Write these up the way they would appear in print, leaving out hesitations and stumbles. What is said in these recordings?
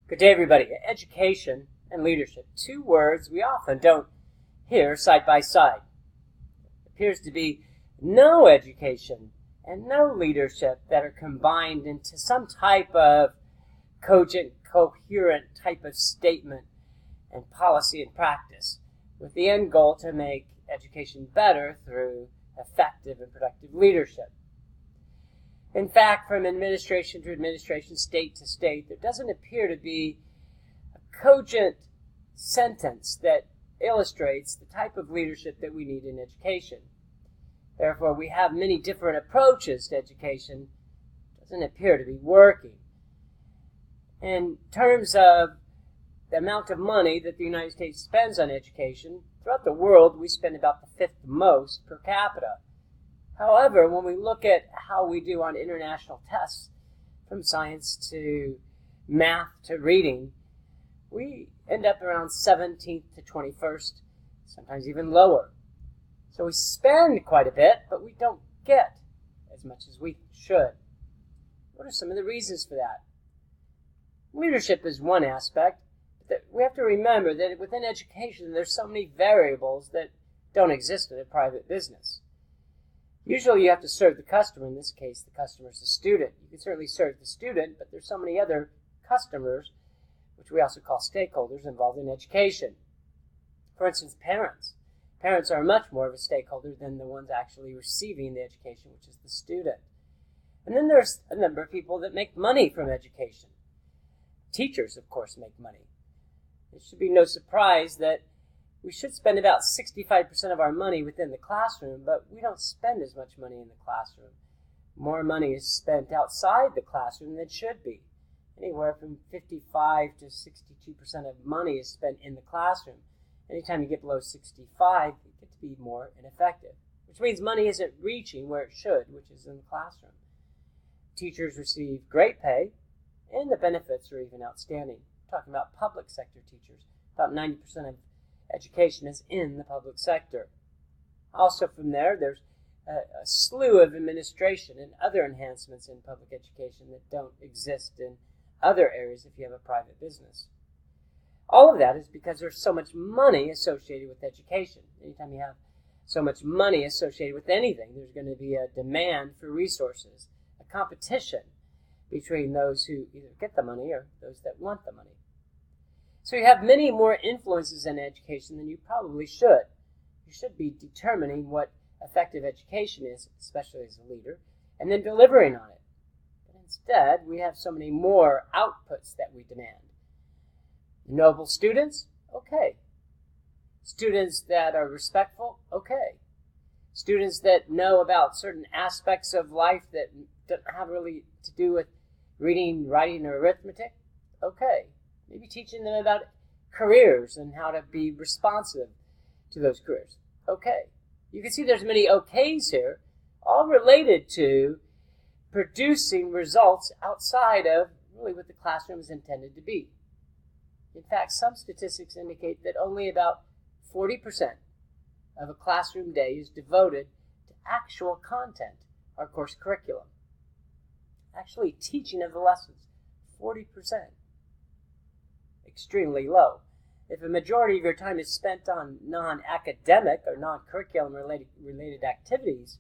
Good day, everybody. Education and leadership, two words we often don't hear side by side. It appears to be no education and no leadership that are combined into some type of cogent, coherent type of statement and policy and practice, with the end goal to make education better through effective and productive leadership. In fact, from administration to administration, state to state, there doesn't appear to be a cogent sentence that illustrates the type of leadership that we need in education. Therefore, we have many different approaches to education. It doesn't appear to be working. In terms of the amount of money that the United States spends on education, throughout the world, we spend about the fifth most per capita. However, when we look at how we do on international tests, from science to math to reading, we end up around 17th to 21st, sometimes even lower. So we spend quite a bit, but we don't get as much as we should. What are some of the reasons for that? Leadership is one aspect, but we have to remember that within education, there's so many variables that don't exist in a private business. Usually you have to serve the customer. In this case, the customer is the student. You can certainly serve the student, but there's so many other customers, which we also call stakeholders, involved in education. For instance, parents. Parents are much more of a stakeholder than the ones actually receiving the education, which is the student. And then there's a number of people that make money from education. Teachers, of course, make money. It should be no surprise that we should spend about 65% of our money within the classroom, but we don't spend as much money in the classroom. More money is spent outside the classroom than should be. Anywhere from 55 to 62% of money is spent in the classroom. Anytime you get below 65, you get to be more ineffective, which means money isn't reaching where it should, which is in the classroom. Teachers receive great pay, and the benefits are even outstanding. We're talking about public sector teachers. About 90% of education is in the public sector. Also from there, there's a slew of administration and other enhancements in public education that don't exist in other areas if you have a private business. All of that is because there's so much money associated with education. Anytime you have so much money associated with anything, there's going to be a demand for resources, a competition between those who either get the money or those that want the money. So you have many more influences in education than you probably should. You should be determining what effective education is, especially as a leader, and then delivering on it. But instead, we have so many more outputs that we demand. Noble students? Okay. Students that are respectful? Okay. Students that know about certain aspects of life that don't have really to do with reading, writing, or arithmetic? Okay. Maybe teaching them about careers and how to be responsive to those careers. Okay. You can see there's many okays here, all related to producing results outside of really what the classroom is intended to be. In fact, some statistics indicate that only about 40% of a classroom day is devoted to actual content, our course curriculum. Actually, teaching of the lessons, 40%. Extremely low. If a majority of your time is spent on non-academic or non-curriculum related activities,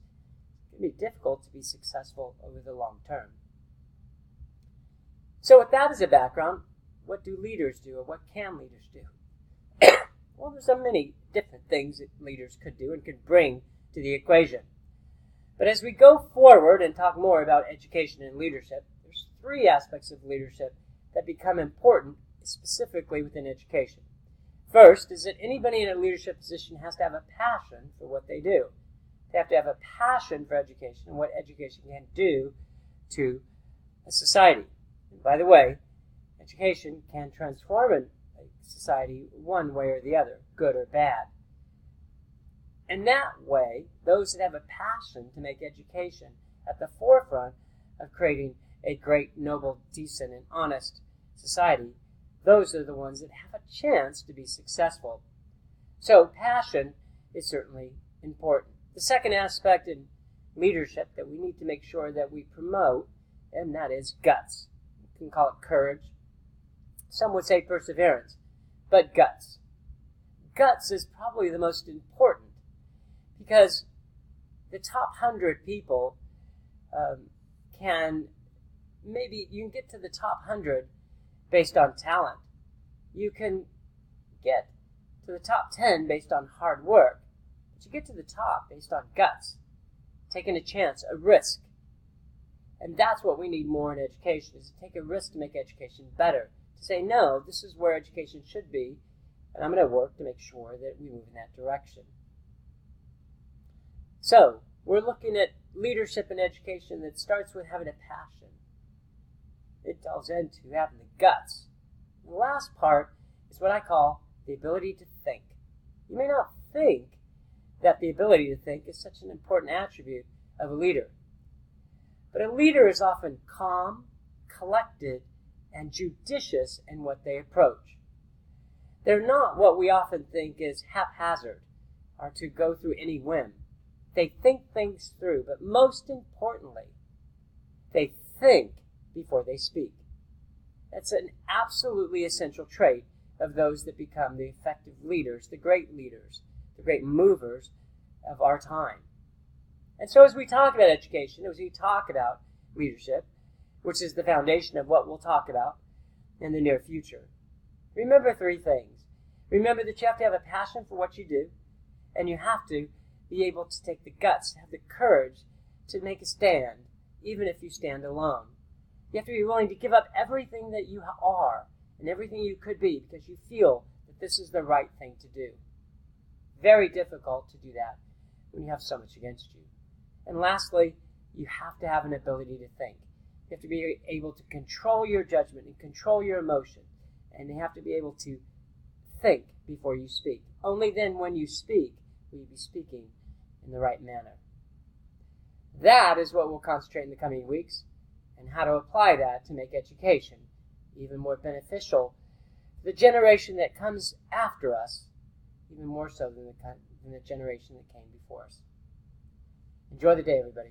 it can be difficult to be successful over the long term. So with that as a background, what do leaders do, or what can leaders do? Well, there's so many different things that leaders could do and could bring to the equation. But as we go forward and talk more about education and leadership, there's three aspects of leadership that become important specifically within education. First is that anybody in a leadership position has to have a passion for what they do. They have to have a passion for education and what education can do to a society. And by the way, education can transform a society one way or the other, good or bad. And that way, those that have a passion to make education at the forefront of creating a great, noble, decent, and honest society, those are the ones that have a chance to be successful. So passion is certainly important. The second aspect in leadership that we need to make sure that we promote, and that is guts. You can call it courage, Some would say perseverance, but guts. Guts is probably the most important, because the top 100 people you can get to the top 100 based on talent. You can get to the top 10 based on hard work, but you get to the top based on guts, taking a chance, a risk. And that's what we need more in education, is to take a risk to make education better, to say, no, this is where education should be, and I'm going to work to make sure that we move in that direction. So, we're looking at leadership in education that starts with having a passion. It delves into having the guts. And the last part is what I call the ability to think. You may not think that the ability to think is such an important attribute of a leader. But a leader is often calm, collected, and judicious in what they approach. They're not what we often think is haphazard, or to go through any whim. They think things through, but most importantly, they think before they speak. That's an absolutely essential trait of those that become the effective leaders, the great movers of our time. And so as we talk about education, as we talk about leadership, which is the foundation of what we'll talk about in the near future, remember 3 things. Remember that you have to have a passion for what you do, and you have to be able to take the guts, have the courage to make a stand, even if you stand alone. You have to be willing to give up everything that you are and everything you could be because you feel that this is the right thing to do. Very difficult to do that when you have so much against you. And lastly, you have to have an ability to think. You have to be able to control your judgment and control your emotion. And you have to be able to think before you speak. Only then, when you speak, will you be speaking in the right manner. That is what we'll concentrate in the coming weeks, and how to apply that to make education even more beneficial to the generation that comes after us, even more so than the generation that came before us. Enjoy the day, everybody.